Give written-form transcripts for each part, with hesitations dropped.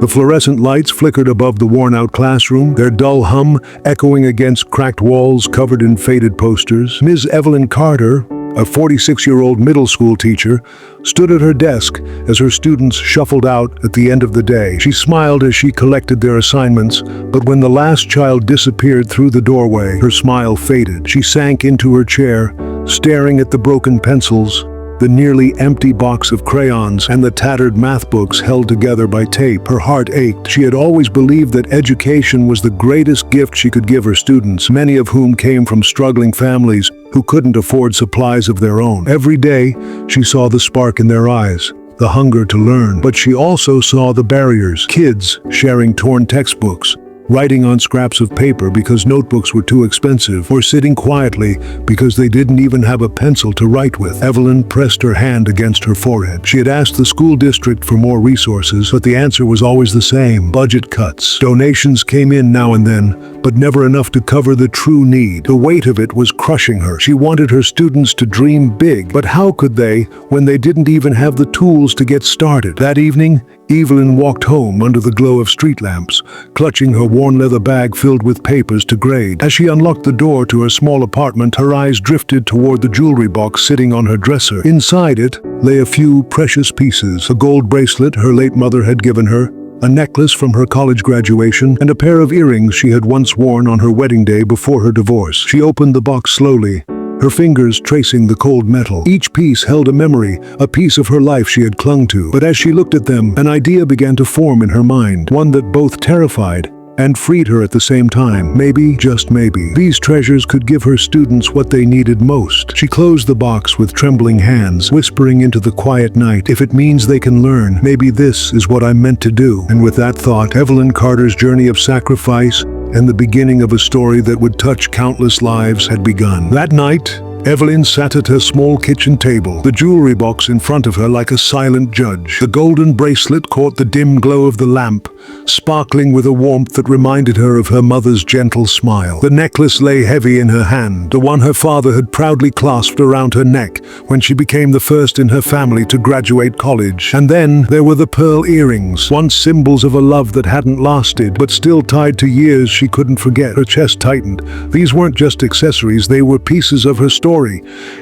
The fluorescent lights flickered above the worn-out classroom, their dull hum echoing against cracked walls covered in faded posters. Ms. Evelyn Carter, a 46-year-old middle school teacher, stood at her desk as her students shuffled out at the end of the day. She smiled as she collected their assignments, but when the last child disappeared through the doorway, her smile faded. She sank into her chair, staring at the broken pencils, the nearly empty box of crayons, and the tattered math books held together by tape. Her heart ached. She had always believed that education was the greatest gift she could give her students, many of whom came from struggling families who couldn't afford supplies of their own. Every day, she saw the spark in their eyes, the hunger to learn. But she also saw the barriers. Kids sharing torn textbooks, writing on scraps of paper because notebooks were too expensive, or sitting quietly because they didn't even have a pencil to write with. Evelyn pressed her hand against her forehead. She had asked the school district for more resources, but the answer was always the same: budget cuts. Donations came in now and then, but never enough to cover the true need. The weight of it was crushing her. She wanted her students to dream big, but how could they when they didn't even have the tools to get started? That evening, Evelyn walked home under the glow of street lamps, clutching her worn leather bag filled with papers to grade. As she unlocked the door to her small apartment, her eyes drifted toward the jewelry box sitting on her dresser. Inside it lay a few precious pieces: a gold bracelet her late mother had given her, a necklace from her college graduation, and a pair of earrings she had once worn on her wedding day before her divorce. She opened the box slowly, her fingers tracing the cold metal. Each piece held a memory, a piece of her life she had clung to. But as she looked at them, an idea began to form in her mind, one that both terrified and freed her at the same time. Maybe, just maybe, these treasures could give her students what they needed most. She closed the box with trembling hands, whispering into the quiet night, "If it means they can learn, maybe this is what I'm meant to do." And with that thought, Evelyn Carter's journey of sacrifice and the beginning of a story that would touch countless lives had begun. That night, Evelyn sat at her small kitchen table, the jewelry box in front of her like a silent judge. The golden bracelet caught the dim glow of the lamp, sparkling with a warmth that reminded her of her mother's gentle smile. The necklace lay heavy in her hand, the one her father had proudly clasped around her neck when she became the first in her family to graduate college. And then there were the pearl earrings, once symbols of a love that hadn't lasted, but still tied to years she couldn't forget. Her chest tightened. These weren't just accessories, they were pieces of her story.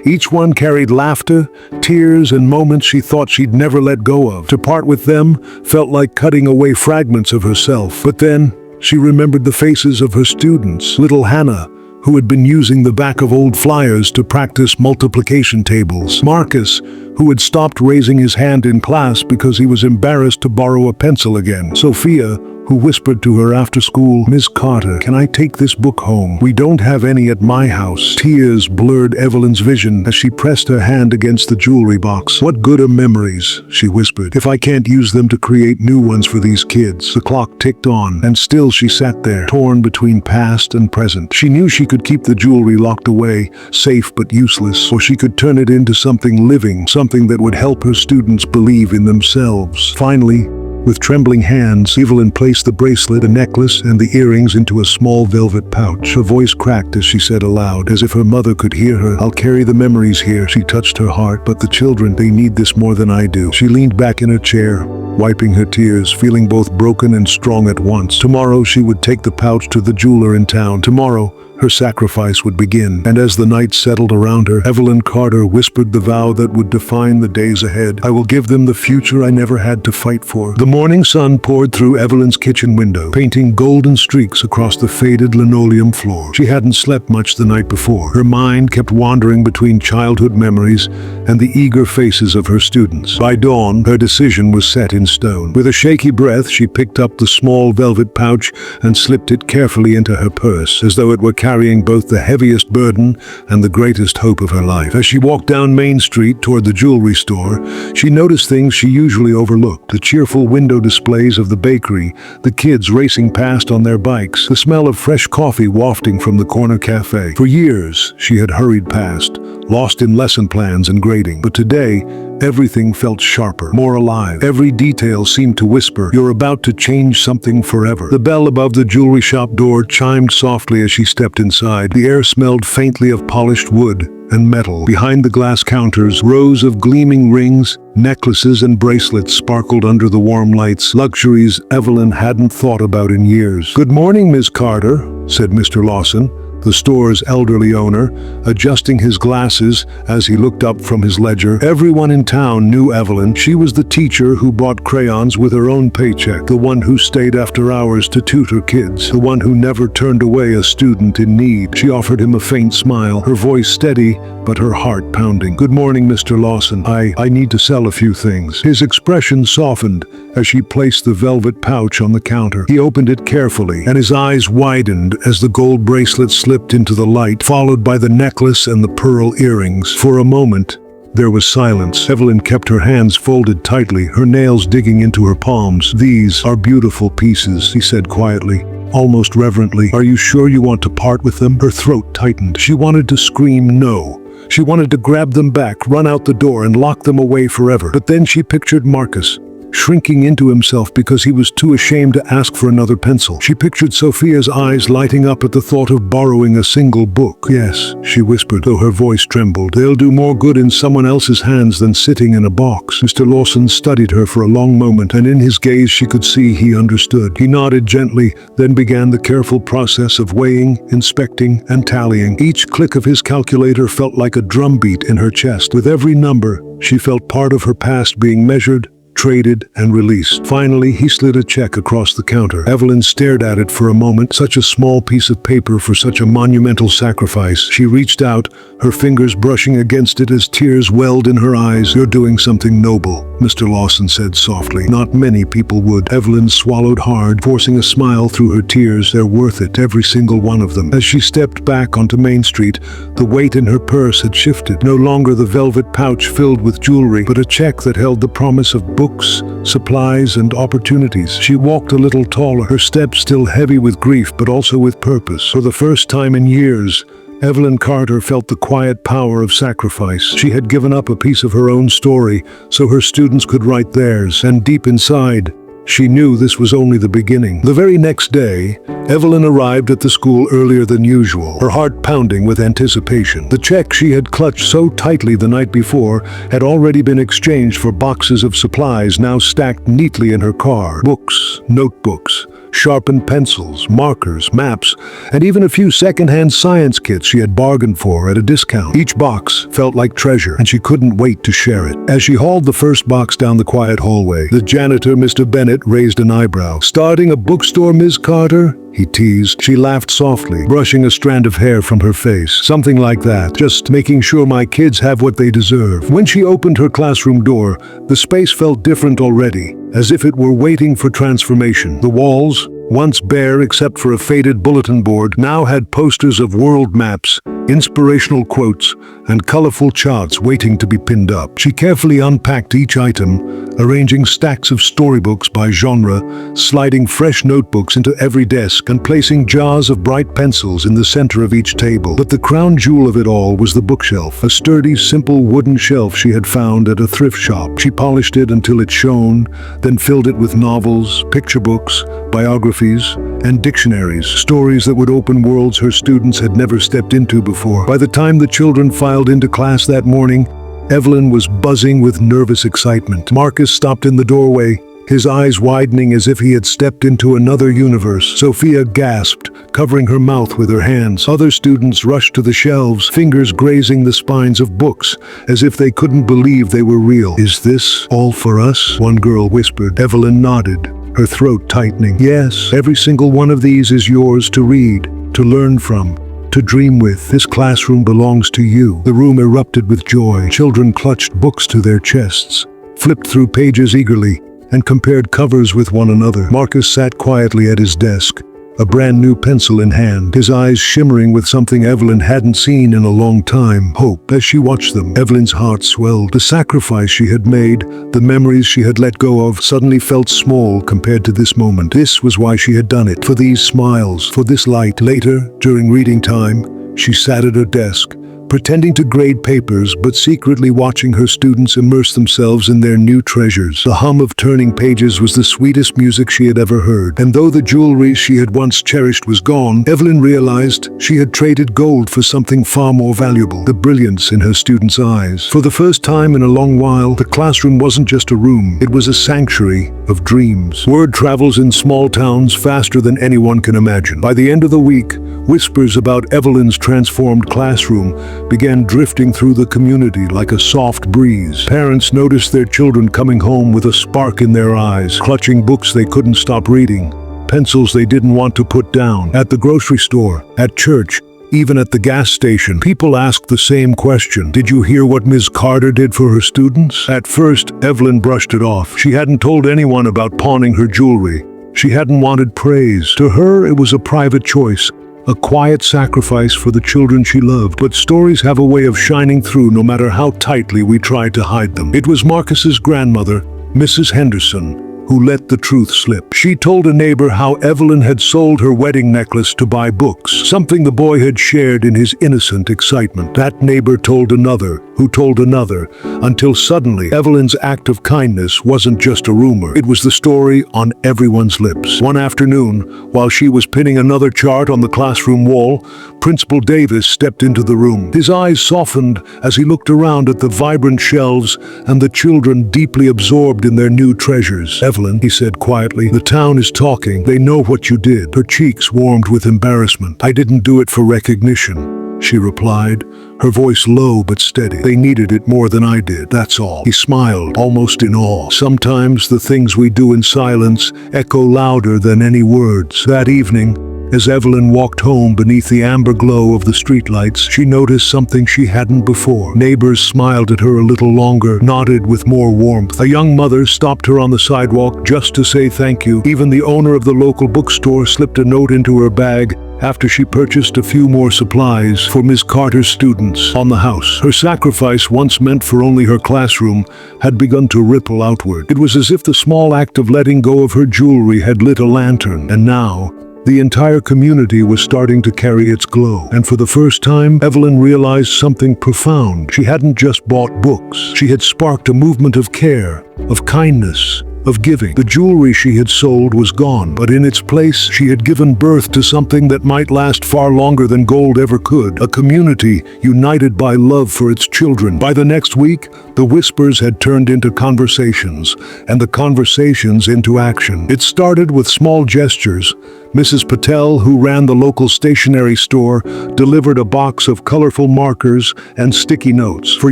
Each one carried laughter, tears, and moments she thought she'd never let go of. To part with them felt like cutting away fragments of herself. But then she remembered the faces of her students. Little Hannah, who had been using the back of old flyers to practice multiplication tables. Marcus, who had stopped raising his hand in class because he was embarrassed to borrow a pencil again. Sophia, who whispered to her after school, "Miss Carter, can I take this book home? We don't have any at my house." Tears blurred Evelyn's vision as she pressed her hand against the jewelry box. "What good are memories?" she whispered, "if I can't use them to create new ones for these kids?" The clock ticked on, and still she sat there, torn between past and present. She knew she could keep the jewelry locked away, safe but useless, or she could turn it into something living, something that would help her students believe in themselves. Finally, with trembling hands, Evelyn placed the bracelet, the necklace, and the earrings into a small velvet pouch. Her voice cracked as she said aloud, as if her mother could hear her, "I'll carry the memories here." She touched her heart. "But the children, they need this more than I do." She leaned back in her chair, wiping her tears, feeling both broken and strong at once. Tomorrow she would take the pouch to the jeweler in town. Tomorrow, her sacrifice would begin. And as the night settled around her, Evelyn Carter whispered the vow that would define the days ahead. "I will give them the future I never had to fight for." The morning sun poured through Evelyn's kitchen window, painting golden streaks across the faded linoleum floor. She hadn't slept much the night before. Her mind kept wandering between childhood memories and the eager faces of her students. By dawn, her decision was set in stone. With a shaky breath, she picked up the small velvet pouch and slipped it carefully into her purse, as though it were carrying both the heaviest burden and the greatest hope of her life. As she walked down Main Street toward the jewelry store, she noticed things she usually overlooked: the cheerful window displays of the bakery, the kids racing past on their bikes, the smell of fresh coffee wafting from the corner cafe. For years, she had hurried past, lost in lesson plans and grading. But today, everything felt sharper, more alive. Every detail seemed to whisper, "You're about to change something forever." The bell above the jewelry shop door chimed softly as she stepped inside. The air smelled faintly of polished wood and metal. Behind the glass counters, rows of gleaming rings, necklaces and bracelets sparkled under the warm lights, luxuries Evelyn hadn't thought about in years. "Good morning, Miss Carter," said Mr. Lawson, the store's elderly owner, adjusting his glasses as he looked up from his ledger. Everyone in town knew Evelyn. She was the teacher who bought crayons with her own paycheck, the one who stayed after hours to tutor kids, the one who never turned away a student in need. She offered him a faint smile, her voice steady, but her heart pounding. "Good morning, Mr. Lawson. I need to sell a few things." His expression softened as she placed the velvet pouch on the counter. He opened it carefully, and his eyes widened as the gold bracelet slipped into the light, followed by the necklace and the pearl earrings. For a moment, there was silence. Evelyn kept her hands folded tightly, her nails digging into her palms. "These are beautiful pieces," he said quietly, almost reverently. "Are you sure you want to part with them?" Her throat tightened. She wanted to scream no. She wanted to grab them back, run out the door, and lock them away forever. But then she pictured Marcus, shrinking into himself because he was too ashamed to ask for another pencil. She pictured Sophia's eyes lighting up at the thought of borrowing a single book. "Yes," she whispered, though her voice trembled. "They'll do more good in someone else's hands than sitting in a box." Mr. Lawson studied her for a long moment, and in his gaze she could see he understood. He nodded gently, then began the careful process of weighing, inspecting, and tallying. Each click of his calculator felt like a drumbeat in her chest. With every number, she felt part of her past being measured, traded, and released. Finally, he slid a check across the counter. Evelyn stared at it for a moment, such a small piece of paper for such a monumental sacrifice. She reached out, her fingers brushing against it as tears welled in her eyes. "You're doing something noble," Mr. Lawson said softly. "Not many people would." Evelyn swallowed hard, forcing a smile through her tears. "They're worth it, every single one of them." As she stepped back onto Main Street, the weight in her purse had shifted. No longer the velvet pouch filled with jewelry, but a check that held the promise of books, supplies, and opportunities. She walked a little taller, her steps still heavy with grief but also with purpose. For the first time in years, Evelyn Carter felt the quiet power of sacrifice. She had given up a piece of her own story so her students could write theirs, and deep inside, she knew this was only the beginning. The very next day, Evelyn arrived at the school earlier than usual, her heart pounding with anticipation. The check she had clutched so tightly the night before had already been exchanged for boxes of supplies now stacked neatly in her car. Books, notebooks, sharpened pencils, markers, maps, and even a few second-hand science kits she had bargained for at a discount. Each box felt like treasure, and she couldn't wait to share it. As she hauled the first box down the quiet hallway, the janitor, Mr. Bennett, raised an eyebrow. "Starting a bookstore, Ms. Carter?" he teased. She laughed softly, brushing a strand of hair from her face. "Something like that. Just making sure my kids have what they deserve." When she opened her classroom door, the space felt different already, as if it were waiting for transformation. The walls, once bare except for a faded bulletin board, now had posters of world maps, inspirational quotes, and colorful charts waiting to be pinned up. She carefully unpacked each item, arranging stacks of storybooks by genre, sliding fresh notebooks into every desk, and placing jars of bright pencils in the center of each table. But the crown jewel of it all was the bookshelf, a sturdy, simple wooden shelf she had found at a thrift shop. She polished it until it shone, then filled it with novels, picture books, biographies, and dictionaries, stories that would open worlds her students had never stepped into before. By the time the children filed into class that morning, Evelyn was buzzing with nervous excitement. Marcus stopped in the doorway, his eyes widening as if he had stepped into another universe. Sophia gasped, covering her mouth with her hands. Other students rushed to the shelves, fingers grazing the spines of books, as if they couldn't believe they were real. "Is this all for us?" one girl whispered. Evelyn nodded, her throat tightening. "Yes, every single one of these is yours to read, to learn from, to dream with. This classroom belongs to you." The room erupted with joy. Children clutched books to their chests, flipped through pages eagerly, and compared covers with one another. Marcus sat quietly at his desk, a brand new pencil in hand, his eyes shimmering with something Evelyn hadn't seen in a long time: hope. As she watched them, Evelyn's heart swelled. The sacrifice she had made, the memories she had let go of, suddenly felt small compared to this moment. This was why she had done it, for these smiles, for this light. Later, during reading time, she sat at her desk, pretending to grade papers but secretly watching her students immerse themselves in their new treasures. The hum of turning pages was the sweetest music she had ever heard, and though the jewelry she had once cherished was gone, Evelyn realized she had traded gold for something far more valuable: the brilliance in her students' eyes. For the first time in a long while, the classroom wasn't just a room, it was a sanctuary of dreams. Word travels in small towns faster than anyone can imagine. By the end of the week, whispers about Evelyn's transformed classroom began drifting through the community like a soft breeze. Parents noticed their children coming home with a spark in their eyes, clutching books they couldn't stop reading, pencils they didn't want to put down. At the grocery store, at church, even at the gas station, people asked the same question: did you hear what Ms. Carter did for her students? At first, Evelyn brushed it off. She hadn't told anyone about pawning her jewelry. She hadn't wanted praise. To her, it was a private choice, a quiet sacrifice for the children she loved. But stories have a way of shining through no matter how tightly we try to hide them. It was Marcus's grandmother, Mrs. Henderson, who let the truth slip. She told a neighbor how Evelyn had sold her wedding necklace to buy books, something the boy had shared in his innocent excitement. That neighbor told another, who told another, until suddenly Evelyn's act of kindness wasn't just a rumor. It was the story on everyone's lips. One afternoon, while she was pinning another chart on the classroom wall, Principal Davis stepped into the room. His eyes softened as he looked around at the vibrant shelves and the children deeply absorbed in their new treasures. "Evelyn," he said quietly, "the town is talking. They know what you did." Her cheeks warmed with embarrassment. "I didn't do it for recognition," she replied, her voice low but steady. "They needed it more than I did, that's all." He smiled, almost in awe. Sometimes the things we do in silence echo louder than any words. That evening, as Evelyn walked home beneath the amber glow of the streetlights, she noticed something she hadn't before. Neighbors smiled at her a little longer, nodded with more warmth. A young mother stopped her on the sidewalk just to say thank you. Even the owner of the local bookstore slipped a note into her bag after she purchased a few more supplies for Ms. Carter's students on the house. Her sacrifice, once meant for only her classroom, had begun to ripple outward. It was as if the small act of letting go of her jewelry had lit a lantern, and now the entire community was starting to carry its glow. And for the first time, Evelyn realized something profound. She hadn't just bought books. She had sparked a movement of care, of kindness, of giving. The jewelry she had sold was gone, but in its place, she had given birth to something that might last far longer than gold ever could. A community united by love for its children. By the next week, the whispers had turned into conversations, and the conversations into action. It started with small gestures. Mrs. Patel, who ran the local stationery store, delivered a box of colorful markers and sticky notes. "For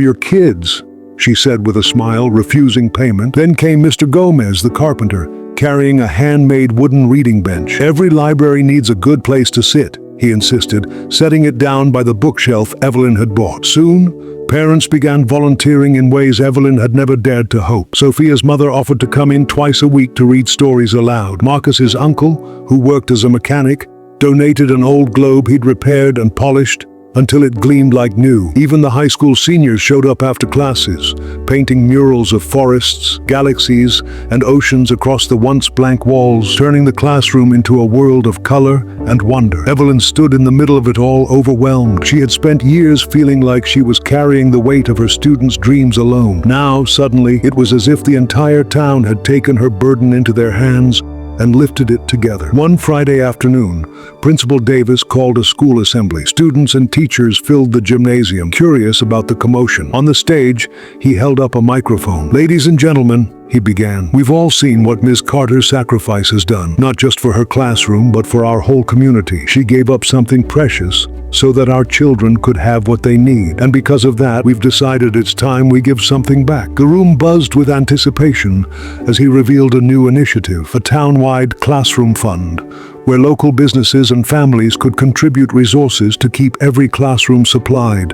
your kids," she said with a smile, refusing payment. Then came Mr. Gomez, the carpenter, carrying a handmade wooden reading bench. "Every library needs a good place to sit," he insisted, setting it down by the bookshelf Evelyn had bought. Soon, parents began volunteering in ways Evelyn had never dared to hope. Sophia's mother offered to come in twice a week to read stories aloud. Marcus's uncle, who worked as a mechanic, donated an old globe he'd repaired and polished until it gleamed like new. Even the high school seniors showed up after classes, painting murals of forests, galaxies, and oceans across the once blank walls, turning the classroom into a world of color and wonder. Evelyn stood in the middle of it all, overwhelmed. She had spent years feeling like she was carrying the weight of her students' dreams alone. Now, suddenly, it was as if the entire town had taken her burden into their hands and lifted it together. One Friday afternoon, Principal Davis called a school assembly. Students and teachers filled the gymnasium, curious about the commotion. On the stage, he held up a microphone. "Ladies and gentlemen," he began, "we've all seen what Ms. Carter's sacrifice has done, not just for her classroom, but for our whole community. She gave up something precious so that our children could have what they need. And because of that, we've decided it's time we give something back." The room buzzed with anticipation as he revealed a new initiative, a town-wide classroom fund, where local businesses and families could contribute resources to keep every classroom supplied.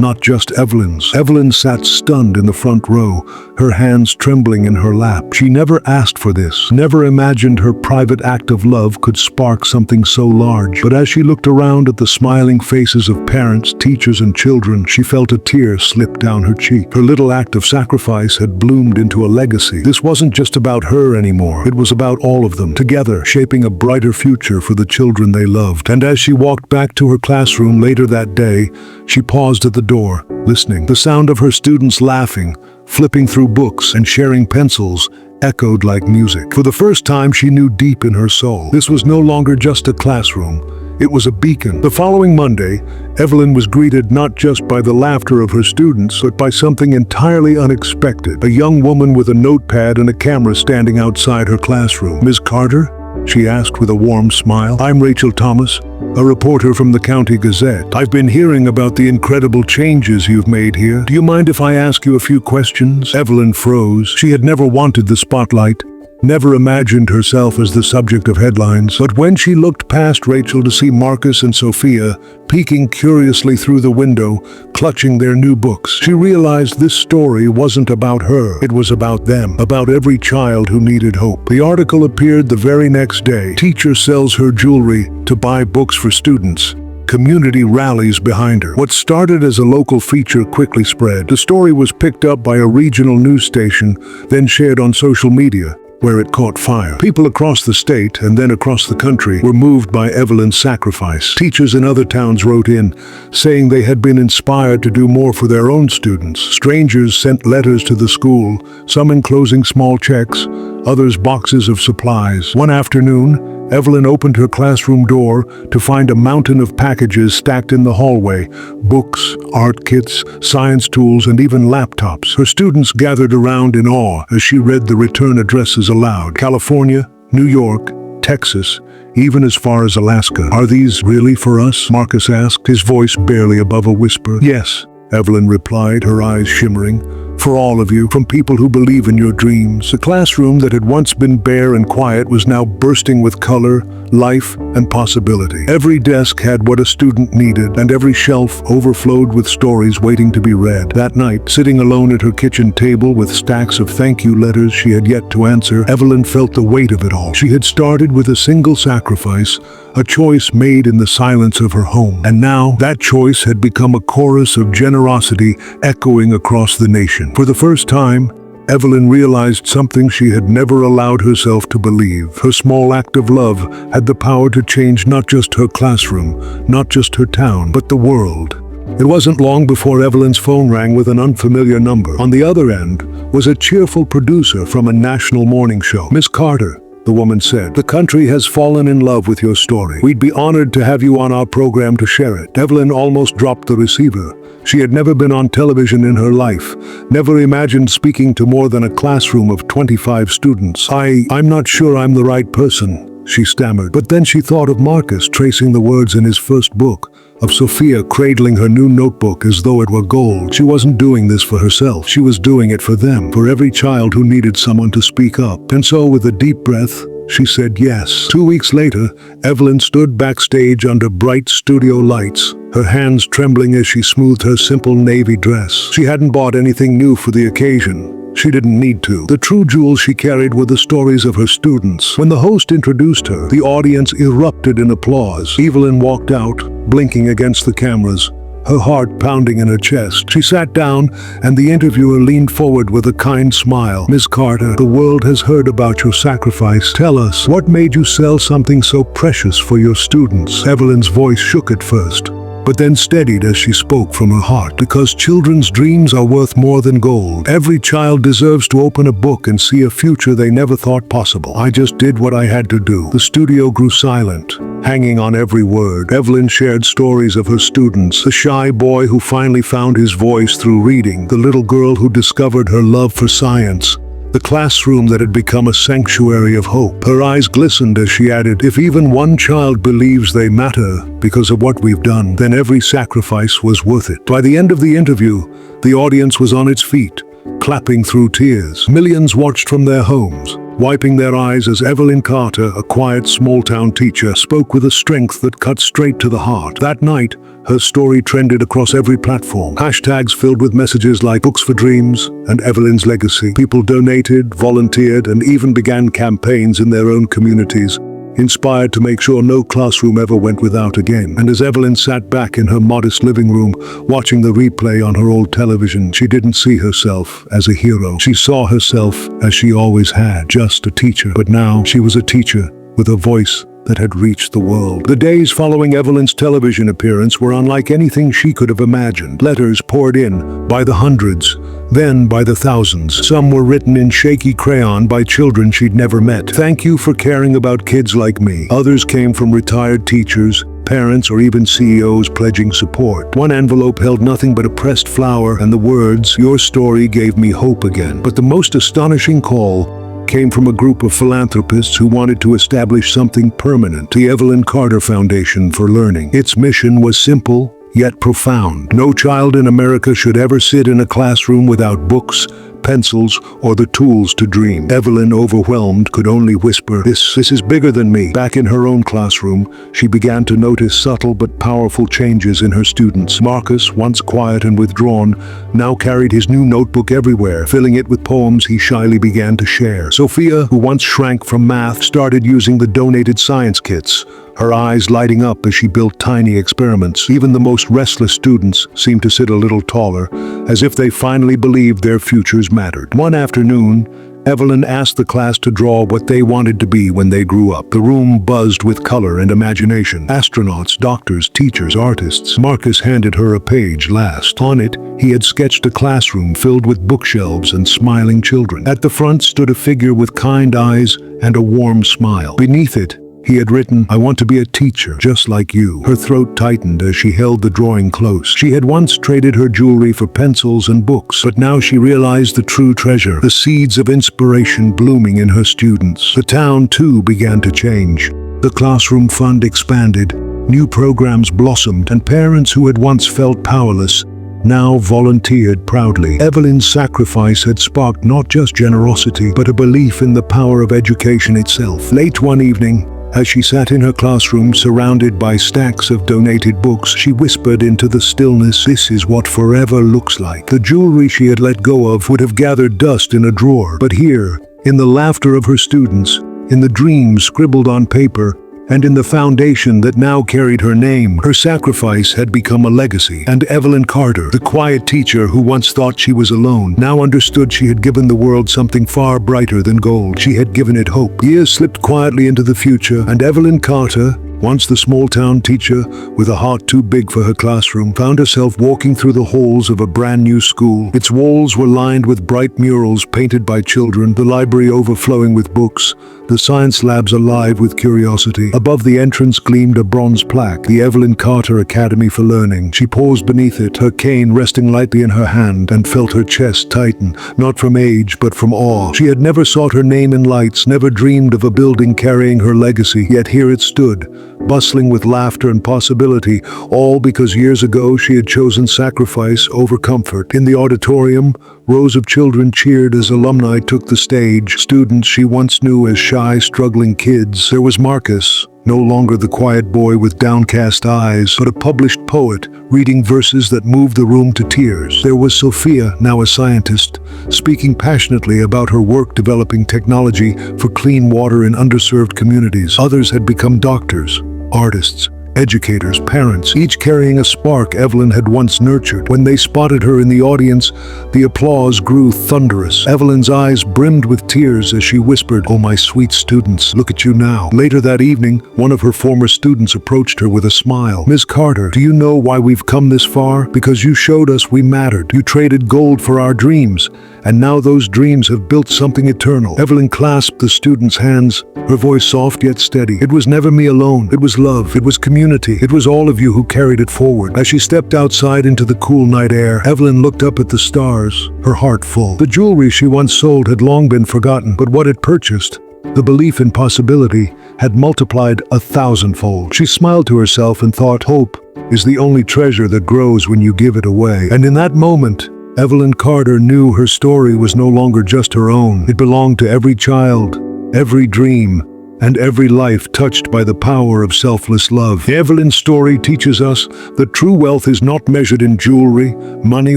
not just Evelyn's. Evelyn sat stunned in the front row, her hands trembling in her lap. She never asked for this, never imagined her private act of love could spark something so large. But as she looked around at the smiling faces of parents, teachers, and children, she felt a tear slip down her cheek. Her little act of sacrifice had bloomed into a legacy. This wasn't just about her anymore. It was about all of them, together, shaping a brighter future for the children they loved. And as she walked back to her classroom later that day, she paused at the door, listening. The sound of her students laughing, flipping through books, and sharing pencils echoed like music. For the first time, she knew deep in her soul, this was no longer just a classroom. It was a beacon. The following Monday, Evelyn was greeted not just by the laughter of her students, but by something entirely unexpected. A young woman with a notepad and a camera standing outside her classroom. "Ms. Carter?" she asked with a warm smile. "I'm Rachel Thomas, a reporter from the County Gazette. I've been hearing about the incredible changes you've made here. Do you mind if I ask you a few questions?" Evelyn froze. She had never wanted the spotlight, never imagined herself as the subject of headlines. But when she looked past Rachel to see Marcus and Sophia peeking curiously through the window, clutching their new books, she realized this story wasn't about her. It was about them, about every child who needed hope. The article appeared the very next day. Teacher sells her jewelry to buy books for students. Community rallies behind her. What started as a local feature quickly spread. The story was picked up by a regional news station, then shared on social media, where it caught fire. People across the state and then across the country were moved by Evelyn's sacrifice. Teachers in other towns wrote in, saying they had been inspired to do more for their own students. Strangers sent letters to the school, some enclosing small checks, others boxes of supplies. One afternoon, Evelyn opened her classroom door to find a mountain of packages stacked in the hallway. Books, art kits, science tools, and even laptops. Her students gathered around in awe as she read the return addresses aloud. California, New York, Texas, even as far as Alaska. "Are these really for us?" Marcus asked, his voice barely above a whisper. "Yes," Evelyn replied, her eyes shimmering. "For all of you, from people who believe in your dreams." The classroom that had once been bare and quiet was now bursting with color, life, and possibility. Every desk had what a student needed, and every shelf overflowed with stories waiting to be read. That night, sitting alone at her kitchen table with stacks of thank you letters she had yet to answer, Evelyn felt the weight of it all. She had started with a single sacrifice, a choice made in the silence of her home. And now, that choice had become a chorus of generosity echoing across the nation. For the first time, Evelyn realized something she had never allowed herself to believe. Her small act of love had the power to change not just her classroom, not just her town, but the world. It wasn't long before Evelyn's phone rang with an unfamiliar number. On the other end was a cheerful producer from a national morning show. "Miss Carter," the woman said, "the country has fallen in love with your story. We'd be honored to have you on our program to share it." Evelyn almost dropped the receiver. She had never been on television in her life, never imagined speaking to more than a classroom of 25 students. I'm not sure I'm the right person," she stammered. But then she thought of Marcus tracing the words in his first book, of Sophia cradling her new notebook as though it were gold. She wasn't doing this for herself. She was doing it for them, for every child who needed someone to speak up. And so, with a deep breath, she said yes. 2 weeks later, Evelyn stood backstage under bright studio lights, her hands trembling as she smoothed her simple navy dress. She hadn't bought anything new for the occasion. She didn't need to. The true jewels she carried were the stories of her students. When the host introduced her, the audience erupted in applause. Evelyn walked out, blinking against the cameras, her heart pounding in her chest. She sat down, and the interviewer leaned forward with a kind smile. "Ms. Carter, the world has heard about your sacrifice. Tell us, what made you sell something so precious for your students?" Evelyn's voice shook at first, but then steadied as she spoke from her heart. "Because children's dreams are worth more than gold. Every child deserves to open a book and see a future they never thought possible. I just did what I had to do." The studio grew silent, hanging on every word. Evelyn shared stories of her students, the shy boy who finally found his voice through reading, the little girl who discovered her love for science, the classroom that had become a sanctuary of hope. Her eyes glistened as she added, "If even one child believes they matter because of what we've done, then every sacrifice was worth it." By the end of the interview, the audience was on its feet, clapping through tears. Millions watched from their homes, wiping their eyes as Evelyn Carter, a quiet small-town teacher, spoke with a strength that cut straight to the heart. That night, her story trended across every platform. Hashtags filled with messages like Books for Dreams and Evelyn's Legacy. People donated, volunteered, and even began campaigns in their own communities, inspired to make sure no classroom ever went without again. And as Evelyn sat back in her modest living room, watching the replay on her old television, she didn't see herself as a hero. She saw herself as she always had, just a teacher. But now she was a teacher with a voice that had reached the world. The days following Evelyn's television appearance were unlike anything she could have imagined. Letters poured in by the hundreds, then by the thousands. Some were written in shaky crayon by children she'd never met. "Thank you for caring about kids like me." Others came from retired teachers, parents, or even CEOs pledging support. One envelope held nothing but a pressed flower and the words, "Your story gave me hope again." But the most astonishing call came from a group of philanthropists who wanted to establish something permanent, the Evelyn Carter Foundation for Learning. Its mission was simple, yet profound. No child in America should ever sit in a classroom without books, pencils, or the tools to dream. Evelyn, overwhelmed, could only whisper, This is bigger than me." Back in her own classroom, she began to notice subtle but powerful changes in her students. Marcus, once quiet and withdrawn, now carried his new notebook everywhere, filling it with poems he shyly began to share. Sophia, who once shrank from math, started using the donated science kits, her eyes lighting up as she built tiny experiments. Even the most restless students seemed to sit a little taller, as if they finally believed their futures mattered. One afternoon, Evelyn asked the class to draw what they wanted to be when they grew up. The room buzzed with color and imagination. Astronauts, doctors, teachers, artists. Marcus handed her a page last. On it, he had sketched a classroom filled with bookshelves and smiling children. At the front stood a figure with kind eyes and a warm smile. Beneath it, he had written, "I want to be a teacher, just like you." Her throat tightened as she held the drawing close. She had once traded her jewelry for pencils and books, but now she realized the true treasure, the seeds of inspiration blooming in her students. The town, too, began to change. The classroom fund expanded, new programs blossomed, and parents who had once felt powerless now volunteered proudly. Evelyn's sacrifice had sparked not just generosity, but a belief in the power of education itself. Late one evening, as she sat in her classroom surrounded by stacks of donated books, she whispered into the stillness, "This is what forever looks like." The jewelry she had let go of would have gathered dust in a drawer. But here, in the laughter of her students, in the dreams scribbled on paper, and in the foundation that now carried her name, her sacrifice had become a legacy. And Evelyn Carter, the quiet teacher who once thought she was alone, now understood she had given the world something far brighter than gold. She had given it hope. Years slipped quietly into the future, and Evelyn Carter, once the small-town teacher with a heart too big for her classroom, found herself walking through the halls of a brand-new school. Its walls were lined with bright murals painted by children, the library overflowing with books, the science labs alive with curiosity. Above the entrance gleamed a bronze plaque, the Evelyn Carter Academy for Learning. She paused beneath it, her cane resting lightly in her hand, and felt her chest tighten, not from age, but from awe. She had never sought her name in lights, never dreamed of a building carrying her legacy, yet here it stood, bustling with laughter and possibility, all because years ago she had chosen sacrifice over comfort. In the auditorium, rows of children cheered as alumni took the stage, students she once knew as shy, struggling kids. There was Marcus, no longer the quiet boy with downcast eyes, but a published poet, reading verses that moved the room to tears. There was Sophia, now a scientist, speaking passionately about her work developing technology for clean water in underserved communities. Others had become doctors, artists, educators, parents, each carrying a spark Evelyn had once nurtured. When they spotted her in the audience, the applause grew thunderous. Evelyn's eyes brimmed with tears as she whispered, "Oh, my sweet students, look at you now." Later that evening, one of her former students approached her with a smile. "Ms. Carter, do you know why we've come this far? Because you showed us we mattered. You traded gold for our dreams, and now those dreams have built something eternal." Evelyn clasped the student's hands, her voice soft yet steady. "It was never me alone. It was love. It was community. It was all of you who carried it forward." As she stepped outside into the cool night air, Evelyn looked up at the stars, her heart full. The jewelry she once sold had long been forgotten, but what it purchased, the belief in possibility, had multiplied 1,000-fold. She smiled to herself and thought, hope is the only treasure that grows when you give it away. And in that moment, Evelyn Carter knew her story was no longer just her own. It belonged to every child, every dream, and every life touched by the power of selfless love. Evelyn's story teaches us that true wealth is not measured in jewelry, money,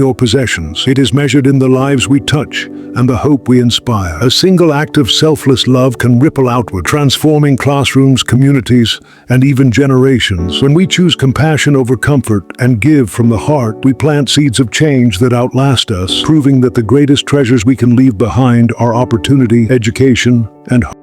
or possessions. It is measured in the lives we touch and the hope we inspire. A single act of selfless love can ripple outward, transforming classrooms, communities, and even generations. When we choose compassion over comfort and give from the heart, we plant seeds of change that outlast us, proving that the greatest treasures we can leave behind are opportunity, education, and hope.